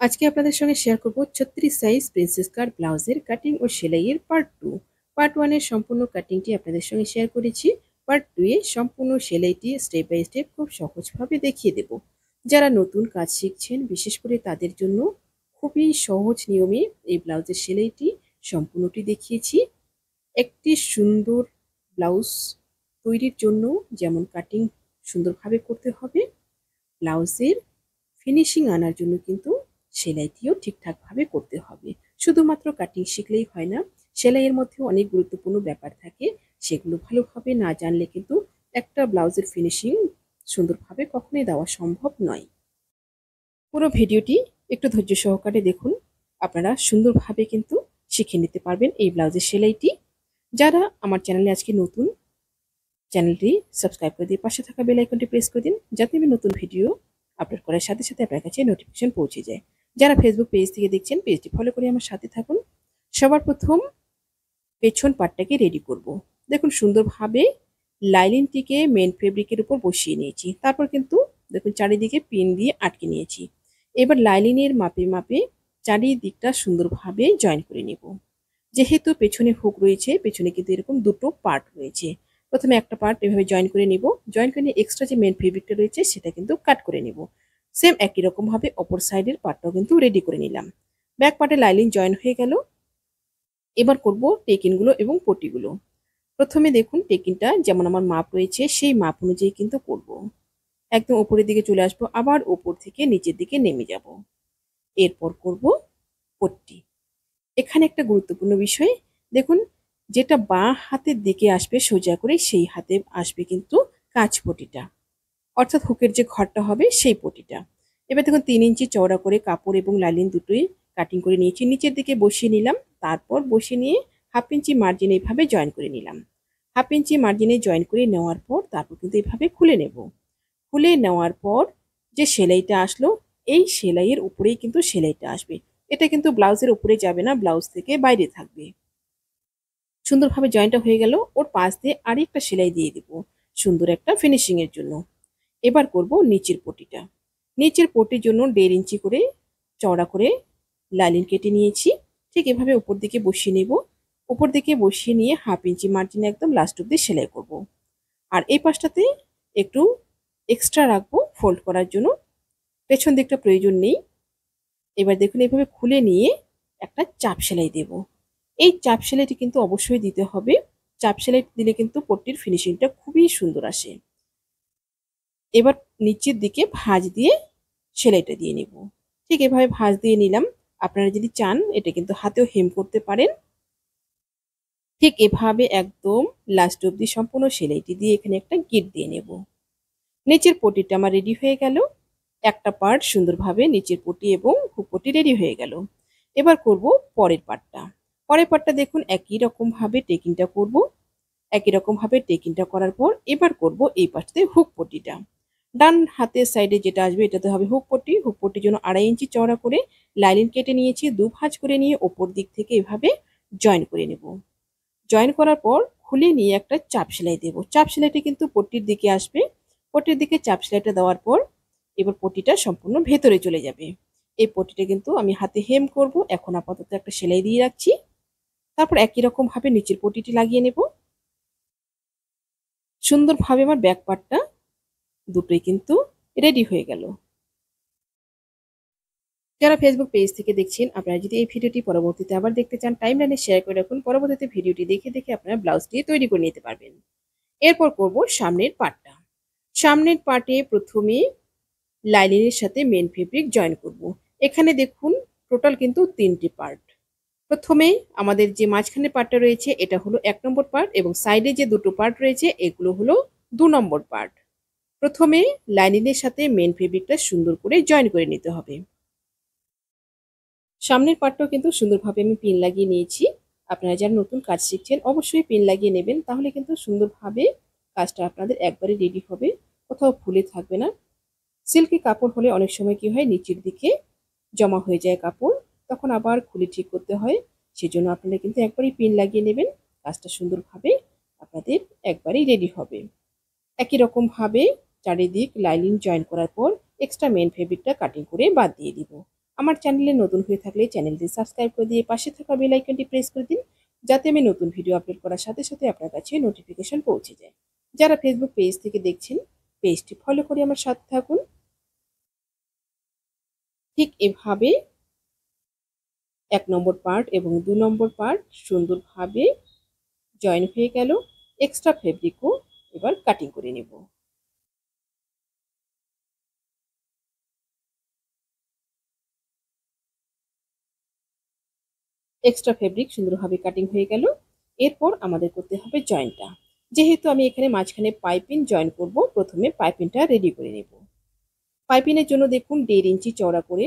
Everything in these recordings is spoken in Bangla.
আজকে আপনাদের সঙ্গে শেয়ার করব 36 সাইজ প্রিন্সেস কাট ব্লাউজের কাটিং ও সেলাইয়ের পার্ট 2। পার্ট 1 এর সম্পূর্ণ কাটিংটি আপনাদের সঙ্গে শেয়ার করেছি। পার্ট 2 এ সম্পূর্ণ সেলাইটি স্টেপ বাই স্টেপ খুব সহজভাবে দেখিয়ে দেব। যারা নতুন কাজ শিখছেন বিশেষ করে তাদের জন্য খুবই সহজ নিয়মে এই ব্লাউজের সেলাইটি সম্পূর্ণটি দেখিয়েছি। একটি সুন্দর ব্লাউজ তৈরির জন্য যেমন কাটিং সুন্দরভাবে করতে হবে, ব্লাউজের ফিনিশিং আনার জন্য কিন্তু সেলাইটিও ঠিকঠাকভাবে করতে হবে। শুধুমাত্র কাটিং শিখলেই হয় না, সেলাইয়ের মধ্যে অনেক গুরুত্বপূর্ণ ব্যাপার থাকে। সেগুলো ভালোভাবে না জানলে কিন্তু একটা ব্লাউজের ফিনিশিং সুন্দরভাবে কখনোই দেওয়া সম্ভব নয়। পুরো ভিডিওটি একটু ধৈর্য সহকারে দেখুন, আপনারা সুন্দরভাবে কিন্তু শিখে নিতে পারবেন এই ব্লাউজের সেলাইটি। যারা আমার চ্যানেলে আজকে নতুন, চ্যানেলটি সাবস্ক্রাইব করে দিয়ে পাশে থাকা বেল আইকনটি প্রেস করে দিন, যাতে আমি নতুন ভিডিও আপলোড করার সাথে সাথে আপনার কাছে নোটিফিকেশন পৌঁছে যায়। যারা ফেসবুক পেজ থেকে দেখছেন, পেজটি ফলো করে আমার সাথে থাকুন। সবার প্রথম পেছন পার্টটাকে রেডি করব। দেখুন সুন্দরভাবে লাইনিংটিকে মেন ফেব্রিকের উপর বসিয়ে নিয়েছি। তারপর কিন্তু দেখুন চারিদিকে পিন দিয়ে আটকে নিয়েছি। এবার লাইনিংয়ের মাপে মাপে চারিদিকটা সুন্দরভাবে জয়েন করে নেব। যেহেতু পেছনে হুক রয়েছে, পেছনে কিন্তু এরকম দুটো পার্ট রয়েছে। প্রথমে একটা পার্ট এভাবে জয়েন করে নিব। জয়েন করে নিয়ে এক্সট্রা যে মেন ফেব্রিকটা রয়েছে সেটা কিন্তু কাট করে নেব। সেম একই রকম ভাবে অপর সাইডের পার্টটাও কিন্তু রেডি করে নিলাম। ব্যাক পার্টে লাইনিং জয়েন হয়ে গেল। এবার করব টেকিনগুলো এবং পটিগুলো। প্রথমে দেখুন টেকিনটা যেমন আমার মাপ রয়েছে সেই মাপ অনুযায়ী কিন্তু করব। একদম উপরের দিকে চলে আসবো, আবার উপর থেকে নিচের দিকে নেমে যাব। এরপর করব পট্টি। এখানে একটা গুরুত্বপূর্ণ বিষয় দেখুন, যেটা বাঁ হাতের দিকে আসবে সোজা করে সেই হাতে আসবে কিন্তু কাঁচ পটিটা, অর্থাৎ হুকের যে ঘরটা হবে সেই পটিটা। এবার দেখুন 3 ইঞ্চি চওড়া করে কাপড় এবং লাইনিং দুটোই কাটিং করে নিয়েছি। নিচের দিকে বসিয়ে নিলাম, তারপর বসিয়ে নিয়ে 1/2 ইঞ্চি মার্জিন এইভাবে জয়েন করে নিলাম। 1/2 ইঞ্চি মার্জিনে জয়েন করে নেওয়ার পর তারপর কিন্তু এইভাবে খুলে নেব। খুলে নেওয়ার পর যে সেলাইটা আসলো, এই সেলাইয়ের উপরেই কিন্তু সেলাইটা আসবে। এটা কিন্তু ব্লাউজের উপরে যাবে না, ব্লাউজ থেকে বাইরে থাকবে। সুন্দরভাবে জয়েন্টটা হয়ে গেল। ওর পাশ দিয়ে আরেকটা সেলাই দিয়ে দিব সুন্দর একটা ফিনিশিং এর জন্য। এবার করব নিচের পটিটা। নিচের পটির জন্য 1.5 ইঞ্চি করে চওড়া করে লাইনিং কেটে নিয়েছি। ঠিক এভাবে উপর দিকে বসিয়ে নেব। উপর দিকে বসিয়ে নিয়ে 1/2 ইঞ্চি মার্জিনে একদম লাস্ট অব্দি সেলাই করব। আর এই পাশটাতে একটু এক্সট্রা রাখবো ফোল্ড করার জন্য, পেছন দিকটা প্রয়োজন নেই। এবার দেখুন এভাবে খুলে নিয়ে একটা চাপ সেলাই দেব। এই চাপ সেলাইটি কিন্তু অবশ্যই দিতে হবে। চাপ সেলাই দিলে কিন্তু পট্টির ফিনিশিংটা খুবই সুন্দর আসে। এবার নিচের দিকে ভাঁজ দিয়ে সেলাইটা দিয়ে নিব। ঠিক এভাবে ভাঁজ দিয়ে নিলাম। আপনারা যদি চান এটা কিন্তু হাতেও হেম করতে পারেন। ঠিক এভাবে একদম লাস্ট অব্দি সম্পূর্ণ সেলাইটি দিয়ে এখানে একটা গিট দিয়ে নেব। নিচের পটিটা আমার রেডি হয়ে গেল। একটা পার্ট সুন্দরভাবে নিচের পটি এবং হুক পটি রেডি হয়ে গেল। এবার করব পরের পার্টটা। পরের পার্টটা দেখুন একই রকম ভাবে টেকিংটা করব। একই রকম ভাবে টেকিংটা করার পর এবার করব এই পাশে হুক পটিটা। ডান হাতের সাইডে যেটা আসবে এটাতে হবে হুক পটি। হুক পটির জন্য 2.5 ইঞ্চি চওড়া করে লাইনিং কেটে নিয়েছি। দু ভাঁজ করে নিয়ে ওপর দিক থেকে এভাবে জয়েন করে নেব। জয়েন করার পর খুলে নিয়ে একটা চাপ সেলাই দেব। চাপ সেলাইটা কিন্তু পট্টির দিকে আসবে। পট্টির দিকে চাপ সেলাইটা দেওয়ার পর এবার পট্টিটা সম্পূর্ণ ভেতরে চলে যাবে। এই পট্টিটা কিন্তু আমি হাতে হেম করব। এখন আপাতত একটা সেলাই দিয়ে রাখছি। তারপর একই রকম ভাবে নিচের পট্টিটি লাগিয়ে নেব। সুন্দরভাবে আমার ব্যাক পার্টটা দুটোই কিন্তু রেডি হয়ে গেল। যারা ফেসবুক পেজ থেকে দেখছেন, আপনারা যদি এই ভিডিওটি পরবর্তীতে আবার দেখতে চান, টাইমলাইনে শেয়ার করে রাখুন। পরবর্তীতে ভিডিওটি দেখে দেখে আপনারা ব্লাউজটি তৈরি করে নিতে পারবেন। এরপর করব সামনের পার্টটা। সামনের পার্টে প্রথমে লাইনিংয়ের সাথে মেন ফেব্রিক জয়েন করব। এখানে দেখুন টোটাল কিন্তু 3টি পার্ট। প্রথমে আমাদের যে মাঝখানের পার্টটা রয়েছে এটা হলো 1 নম্বর পার্ট এবং সাইডে যে দুটো পার্ট রয়েছে এগুলো হলো 2 নম্বর পার্ট। প্রথমে লাইনিংয়ের সাথে মেন ফেব্রিকটা সুন্দর করে জয়েন করে নিতে হবে। সামনের পার্টটাও কিন্তু সুন্দরভাবে আমি পিন লাগিয়ে নিয়েছি। আপনারা যারা নতুন কাজ শিখছেন অবশ্যই পিন লাগিয়ে নেবেন, তাহলে কিন্তু সুন্দরভাবে কাজটা আপনাদের একবারে রেডি হবে, কোথাও ফুলে থাকবে না। সিল্কি কাপড় হলে অনেক সময় কি হয় নিচের দিকে জমা হয়ে যায় কাপড়, তখন আবার খুলে ঠিক করতে হয়। সেজন্য আপনারা কিন্তু একবারই পিন লাগিয়ে নেবেন, কাজটা সুন্দরভাবে আপনাদের একবারেই রেডি হবে। একই রকম ভাবে চারিদিক লাইনিং জয়েন করার পর এক্সট্রা মেন ফেব্রিকটা কাটিং করে বাদ দিয়ে দিব। আমার চ্যানেলে নতুন হয়ে থাকলে চ্যানেলটি সাবস্ক্রাইব করে দিয়ে পাশে থাকা বেল আইকনটি প্রেস করে দিন, যাতে আমি নতুন ভিডিও আপলোড করার সাথে সাথে আপনার কাছে নোটিফিকেশন পৌঁছে যায়। যারা ফেসবুক পেজ থেকে দেখছেন, পেজটি ফলো করে আমার সাথে থাকুন। ঠিক এভাবে 1 নম্বর পার্ট এবং 2 নম্বর পার্ট সুন্দরভাবে জয়েন হয়ে গেল। এক্সট্রা ফেব্রিকও এবার কাটিং করে নেব। এক্সট্রা ফেব্রিক সুন্দরভাবে কাটিং হয়ে গেল। এরপর আমাদের করতে হবে জয়েন্টটা। যেহেতু আমি এখানে মাঝখানে পাইপিং জয়েন করব, প্রথমে পাইপিংটা রেডি করে নেব। পাইপিংয়ের জন্য দেখুন 1.5 ইঞ্চি চওড়া করে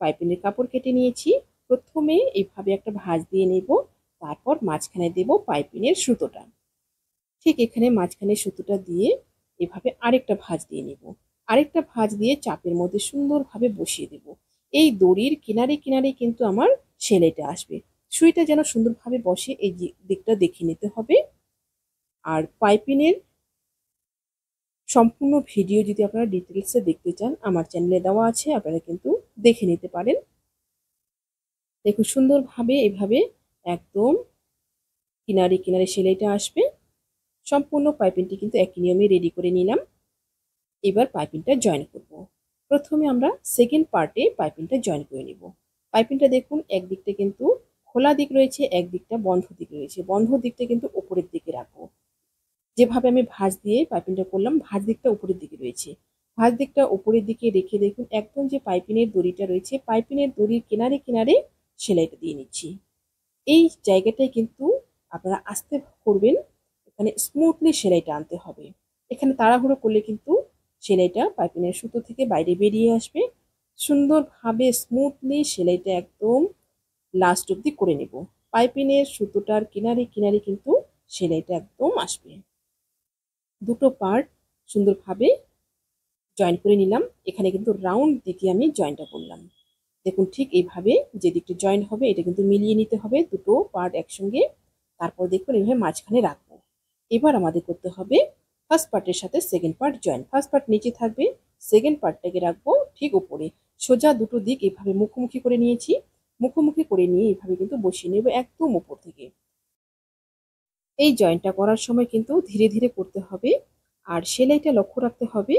পাইপিংয়ের কাপড় কেটে নিয়েছি। প্রথমে এইভাবে একটা ভাঁজ দিয়ে নেব, তারপর মাঝখানে দেব পাইপিংয়ের সুতোটা। ঠিক এখানে মাঝখানে সুতোটা দিয়ে এভাবে আরেকটা ভাঁজ দিয়ে নেব। আরেকটা ভাঁজ দিয়ে চাপের মধ্যে সুন্দরভাবে বসিয়ে দেব। এই দড়ির কিনারে কিনারে কিন্তু আমার সেলাইটা আসবে। সুইটা যেন সুন্দরভাবে বসে এই দিকটা দেখে নিতে হবে। আর পাইপিংয়ের সম্পূর্ণ ভিডিও যদি আপনারা ডিটেলসে দেখতে চান, আমার চ্যানেলে দেওয়া আছে, আপনারা কিন্তু দেখে নিতে পারেন। দেখুন সুন্দরভাবে এভাবে একদম কিনারে কিনারে সেলাইটা আসবে। সম্পূর্ণ পাইপিংটি কিন্তু একই নিয়মে রেডি করে নিলাম। এবার পাইপিংটা জয়েন করব। প্রথমে আমরা সেকেন্ড পার্টে পাইপিংটা জয়েন করে নেব। পাইপিংটা দেখুন একদিকটা কিন্তু খোলা দিক রয়েছে, একদিকটা বন্ধ দিক রয়েছে। বন্ধ দিকটা কিন্তু উপরের দিকে রাখবো। যেভাবে আমি ভাঁজ দিয়ে পাইপিংটা করলাম, ভাঁজ দিকটা উপরের দিকে রয়েছে। ভাঁজ দিকটা উপরের দিকে রেখে দেখুন একদম যে পাইপিংয়ের দড়িটা রয়েছে, পাইপিংয়ের দড়ির কিনারে কিনারে সেলাইটা দিয়ে নিচ্ছি। এই জায়গাটায় কিন্তু আপনারা আস্তে করবেন, এখানে স্মুথলি সেলাইটা আনতে হবে। এখানে তাড়াহুড়ো করলে কিন্তু সেলাইটা পাইপিংয়ের সুতো থেকে বাইরে বেরিয়ে আসবে। সুন্দরভাবে স্মুথলি সেলাইটা একদম লাস্ট অবধি করে নেব। পাইপিংয়ের সুতোটার কিনারে কিনারে কিন্তু সেলাইটা একদম আসবে। দুটো পার্ট সুন্দরভাবে জয়েন করে নিলাম। এখানে কিন্তু রাউন্ড দিকে আমি জয়েনটা করলাম। দেখুন ঠিক এইভাবে যে দিকটা জয়েন হবে এটা কিন্তু মিলিয়ে নিতে হবে দুটো পার্ট একসঙ্গে। তারপর দেখুন এইভাবে মাঝখানে রাখবো। এবার আমাদের করতে হবে ফার্স্ট পার্টের সাথে second part join. First part নিচে থাকবে, সেকেন্ড পার্টটাকে রাখবো ঠিক উপরে। সোজা দুটো দিক এভাবে মুখোমুখি করে নিয়েছি। মুখোমুখি করে নিয়ে এইভাবে কিন্তু বসিয়ে নেব একদম উপর থেকে। এই জয়েন্টটা করার সময় কিন্তু ধীরে ধীরে করতে হবে। আর সেলাইটা লক্ষ্য রাখতে হবে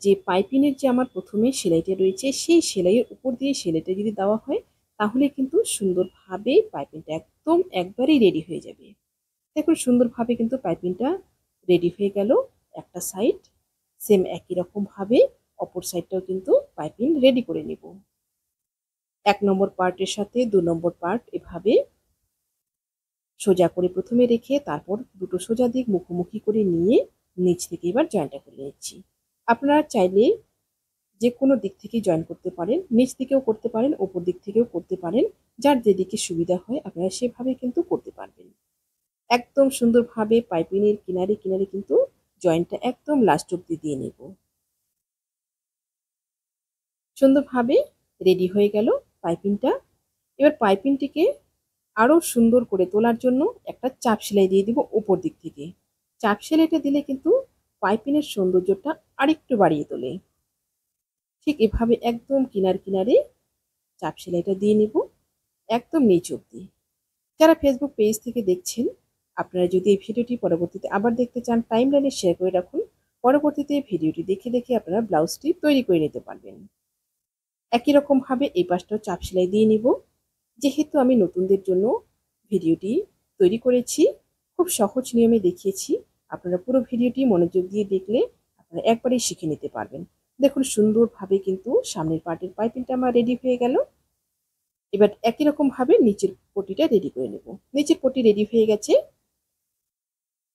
যে পাইপিংয়ের যে আমার প্রথমে সেলাইটা রয়েছে, সেই সেলাইয়ের উপর দিয়ে সেলাইটা যদি দেওয়া হয়, তাহলে কিন্তু সুন্দরভাবে পাইপিংটা একদম একবারেই রেডি হয়ে যাবে। দেখুন সুন্দরভাবে কিন্তু পাইপিংটা রেডি হয়ে গেল। একটা সাইড সেম একই রকমভাবে অপর সাইডটাও কিন্তু পাইপিং রেডি করে নেব। 1 নম্বর পার্টের সাথে 2 নম্বর পার্ট এভাবে সোজা করে প্রথমে রেখে তারপর দুটো সোজা দিক মুখোমুখি করে নিয়ে নিচ থেকে এবার জয়েনটা করে নিচ্ছি। আপনারা চাইলে যে কোনো দিক থেকে জয়েন করতে পারেন, নিচ দিকেও করতে পারেন, ওপর দিক থেকেও করতে পারেন। যার যেদিকে সুবিধা হয় আপনারা সেভাবে কিন্তু করতে পারবেন। একদম সুন্দরভাবে পাইপিংয়ের কিনারে কিনারে কিন্তু জয়েন্টটা একদম লাস্ট অব্দি দিয়ে নেব। সুন্দরভাবে রেডি হয়ে গেল পাইপিংটা। এবার পাইপিংটিকে আরো সুন্দর করে তোলার জন্য একটা চাপ সেলাই দিয়ে দিব উপর দিক থেকে। চাপ সেলাইটা দিলে কিন্তু পাইপিংয়ের সৌন্দর্যটা আরেকটু বাড়িয়ে তোলে। ঠিক এভাবে একদম কিনারে চাপ সেলাইটা দিয়ে নিব একদম নিচ অব্দি। যারা ফেসবুক পেজ থেকে দেখছেন, আপনারা যদি এই ভিডিওটি পরবর্তীতে আবার দেখতে চান, টাইমলাইনে শেয়ার করে রাখুন। পরবর্তীতে ভিডিওটি দেখে দেখে আপনারা ব্লাউজটি তৈরি করে নিতে পারবেন। একই রকমভাবে এই পাশটাও চাপ সেলাই দিয়ে নিব। যেহেতু আমি নতুনদের জন্য ভিডিওটি তৈরি করেছি, খুব সহজ নিয়মে দেখিয়েছি। আপনারা পুরো ভিডিওটি মনোযোগ দিয়ে দেখলে আপনারা একবারেই শিখে নিতে পারবেন। দেখুন সুন্দরভাবে কিন্তু সামনের পার্টের পাইপিংটা আমার রেডি হয়ে গেল। এবার একই রকমভাবে নিচের পটিটা রেডি করে নেব। নিচের পটি রেডি হয়ে গেছে,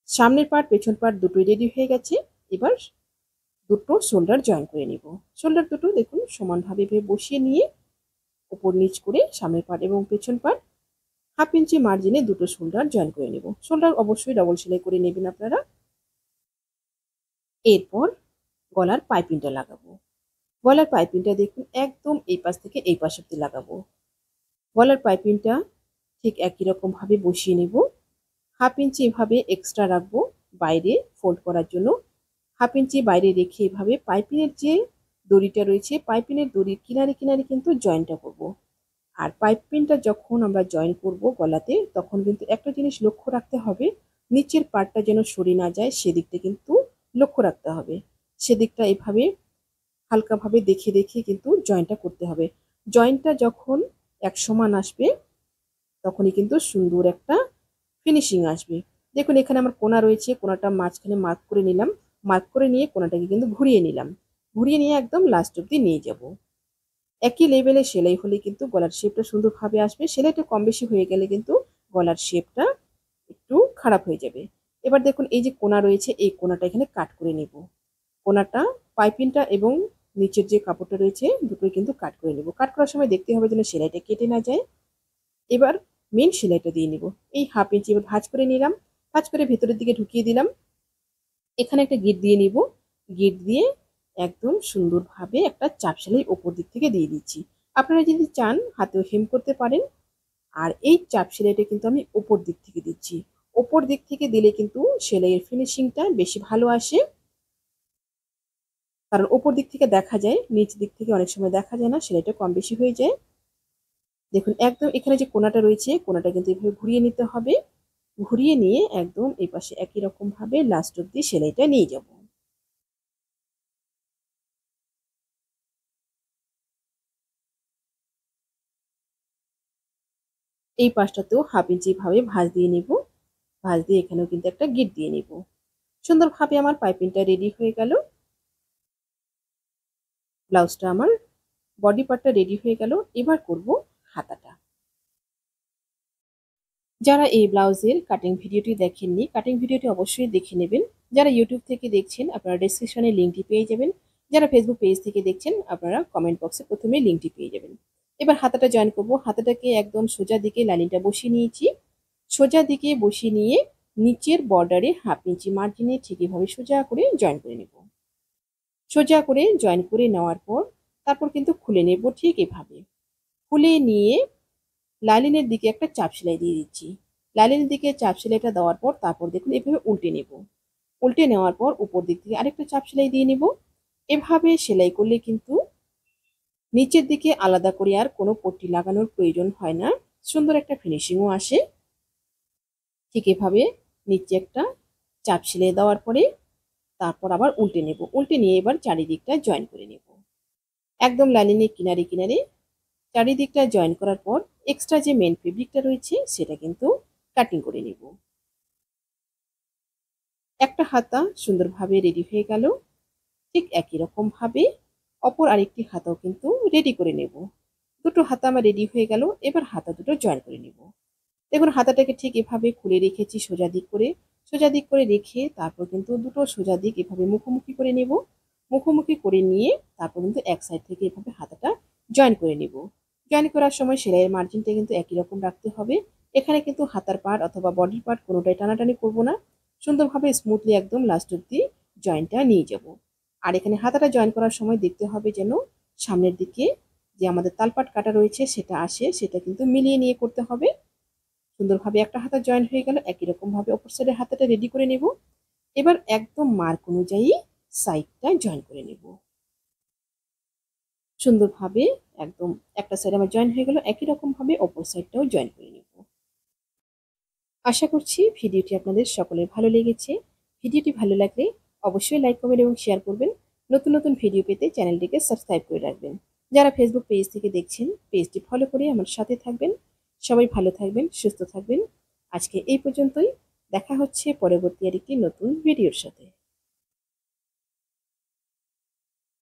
সামনের পার্ট পেছন পার্ট দুটোই রেডি হয়ে গেছে। এবার দুটো শোল্ডার জয়েন করে নিব। শোল্ডার দুটো দেখুন সমানভাবে বসিয়ে নিয়ে উপর নিচ করে সামনের পার্ট এবং পেছন পার্ট 1/2 ইঞ্চি মার্জিনে দুটো শোল্ডার জয়েন করে নেব। শোল্ডার অবশ্যই ডবল সেলাই করে নেবেন আপনারা। এরপর গলার পাইপিংটা লাগাবো। গলার পাইপিংটা দেখুন একদম এই পাশ থেকে এই পাশ অব্দি লাগাবো। গলার পাইপিংটা ঠিক একই রকম ভাবে বসিয়ে নেব। 1/2 ইঞ্চি এভাবে এক্সট্রা রাখবো বাইরে ফোল্ড করার জন্য। 1/2 ইঞ্চি বাইরে রেখে এভাবে পাইপিংয়ের যে দড়িটা রয়েছে পাইপিনের দড়ির কিনারে কিনারে কিন্তু জয়েনটা করব। আর পাইপিনটা যখন আমরা জয়েন করব গলাতে, তখন কিন্তু একটা জিনিস লক্ষ্য রাখতে হবে, নিচের পার্টটা যেন সরে না যায় সেদিকটা কিন্তু লক্ষ্য রাখতে হবে। সেদিকটা এভাবে হালকাভাবে দেখে দেখে কিন্তু জয়েনটা করতে হবে। জয়েনটা যখন এক সমান আসবে তখনই কিন্তু সুন্দর একটা ফিনিশিং আসবে। দেখুন এখানে আমার কোনা রয়েছে, কোনাটা মাঝখানে মার্ক করে নিলাম। মার্ক করে নিয়ে কোনাটাকে কিন্তু ঘুরিয়ে নিলাম। ঘুরিয়ে নিয়ে একদম লাস্ট অব্দি নিয়ে যাব। একই লেভেলে সেলাই হলে কিন্তু গলার শেপটা সুন্দরভাবে আসবে। সেলাইটা কম বেশি হয়ে গেলে কিন্তু গলার শেপটা একটু খারাপ হয়ে যাবে। এবার দেখুন এই যে কোনা রয়েছে, এই কোনাটা এখানে কাট করে নেব। কোনাটা পাইপিংটা এবং নিচের যে কাপড়টা রয়েছে দুটোই কিন্তু কাট করে নেব। কাট করার সময় দেখতে হবে যেন সেলাইটা কেটে না যায়। এবার মেন সেলাইটা দিয়ে নিব। এই 1/2 ইঞ্চি এবার ভাঁজ করে নিলাম। ভাঁজ করে ভেতরের দিকে ঢুকিয়ে দিলাম। এখানে একটা গিট দিয়ে নিব। গিট দিয়ে একদম সুন্দরভাবে একটা চাপ সেলাই ওপর দিক থেকে দিয়ে দিচ্ছি। আপনারা যদি চান হাতেও হেম করতে পারেন। আর এই চাপ সেলাইটা কিন্তু আমি ওপর দিক থেকে দিচ্ছি। ওপর দিক থেকে দিলে কিন্তু সেলাইয়ের ফিনিশিংটা বেশি ভালো আসে। কারণ ওপর দিক থেকে দেখা যায়, নিচ দিক থেকে অনেক সময় দেখা যায় না, সেলাইটা কম বেশি হয়ে যায়। দেখুন একদম এখানে যে কোনাটা রয়েছে, কোনাটা কিন্তু এভাবে ঘুরিয়ে নিতে হবে। ঘুরিয়ে নিয়ে একদম এই পাশে একই রকম ভাবে লাস্ট অব্দি সেলাইটা নিয়ে যাব। এই পাশটাতেও 1/2 ইঞ্চি ভাবে ভাঁজ দিয়ে নিব। ভাঁজ দিয়ে এখানেও কিন্তু একটা গিট দিয়ে নিব। সুন্দরভাবে আমার পাইপিংটা রেডি হয়ে গেল। ব্লাউজটা আমার বডি পার্টটা রেডি হয়ে গেল। এবার করব হাতাটা। যারা এই ব্লাউজের কাটিং ভিডিওটি দেখেননি, কাটিং ভিডিওটি অবশ্যই দেখে নেবেন। যারা ইউটিউব থেকে দেখছেন আপনারা ডেসক্রিপশনে লিঙ্কটি পেয়ে যাবেন। যারা ফেসবুক পেজ থেকে দেখছেন আপনারা কমেন্ট বক্সে প্রথমে লিঙ্কটি পেয়ে যাবেন। এবার হাতাটা জয়েন করব। হাতাটাকে একদম সোজা দিকে লাইনটা বসিয়ে নিয়েছি। সোজা দিকে বসিয়ে নিয়ে নিচের বর্ডারে 1/2 ইঞ্চি মার্জিনে ঠিক এভাবে সোজা করে জয়েন করে নেব। সোজা করে জয়েন করে নেওয়ার পর তারপর কিন্তু খুলে নেব ঠিক এভাবে। খুলে নিয়ে লাইলিনের দিকে একটা চাপ সেলাই দিয়ে দিচ্ছি। লাইলিনের দিকে চাপ সেলাইটা দেওয়ার পর তারপর দেখুন এভাবে উল্টে নেব। উল্টে নেওয়ার পর উপর দিক থেকে আরেকটা চাপ সেলাই দিয়ে নেব। এভাবে সেলাই করলে কিন্তু নিচের দিকে আলাদা করে আর কোনো পট্টি লাগানোর প্রয়োজন হয় না। সুন্দর একটা ফিনিশিংও আসে। ঠিক এভাবে নিচে একটা চাপ সেলাই দেওয়ার পরে তারপর আবার উল্টে নেব। উল্টে নিয়ে এবার চারিদিকটা জয়েন করে নেব। একদম লাইনিংয়ের কিনারে কিনারে চারিদিকটা জয়েন করার পর এক্সট্রা যে মেন ফেব্রিকটা রয়েছে সেটা কিন্তু কাটিং করে নেব। একটা হাতা সুন্দরভাবে রেডি হয়ে গেল। ঠিক একই রকম ভাবে অপর আরেকটি হাতাও কিন্তু রেডি করে নেব। দুটো হাতা আমার রেডি হয়ে গেল। এবার হাতা দুটো জয়েন করে নেব। দেখুন হাতাটাকে ঠিক এভাবে খুলে রেখেছি সোজা দিক করে। সোজা দিক করে রেখে তারপর কিন্তু দুটো সোজা দিক এভাবে মুখোমুখি করে নেব। মুখোমুখি করে নিয়ে তারপর কিন্তু এক সাইড থেকে এভাবে হাতাটা জয়েন করে নেব। জয়েন করার সময় সেলাইয়ের মার্জিনটা কিন্তু একই রকম রাখতে হবে। এখানে কিন্তু হাতার পার্ট অথবা বডির পার্ট কোনোটাই টানাটানি করব না। সুন্দরভাবে স্মুথলি একদম লাস্ট অব্দি জয়েনটা নিয়ে যাব। আর এখানে হাতাটা জয়েন করার সময় দেখতে হবে যেন সামনের দিকে যে আমাদের তালপাট কাটা রয়েছে সেটা আসে, সেটা কিন্তু মিলিয়ে নিয়ে করতে হবে। সুন্দরভাবে একটা হাতা জয়েন হয়ে গেল। একই রকম ভাবে অপর সাইডের হাতাটা রেডি করে নেব। এবার একদম মার্ক অনুযায়ী সাইডটা জয়েন করে নেব। সুন্দরভাবে একদম একটা সাইড আমার জয়েন হয়ে গেল। একই রকম ভাবে অপর সাইডটাও জয়েন করে নেব। আশা করছি ভিডিওটি আপনাদের সকলের ভালো লেগেছে। ভিডিওটি ভালো লাগলে অবশ্যই লাইক, কমেন্ট এবং শেয়ার করবেন। নতুন নতুন ভিডিও পেতে চ্যানেলটিকে সাবস্ক্রাইব করে রাখবেন। যারা ফেসবুক পেজ থেকে দেখছেন পেজটি ফলো করে আমার সাথে থাকবেন। সবাই ভালো থাকবেন, সুস্থ থাকবেন। আজকে এই পর্যন্তই। দেখা হচ্ছে পরবর্তী আরেকটি নতুন ভিডিওর সাথে।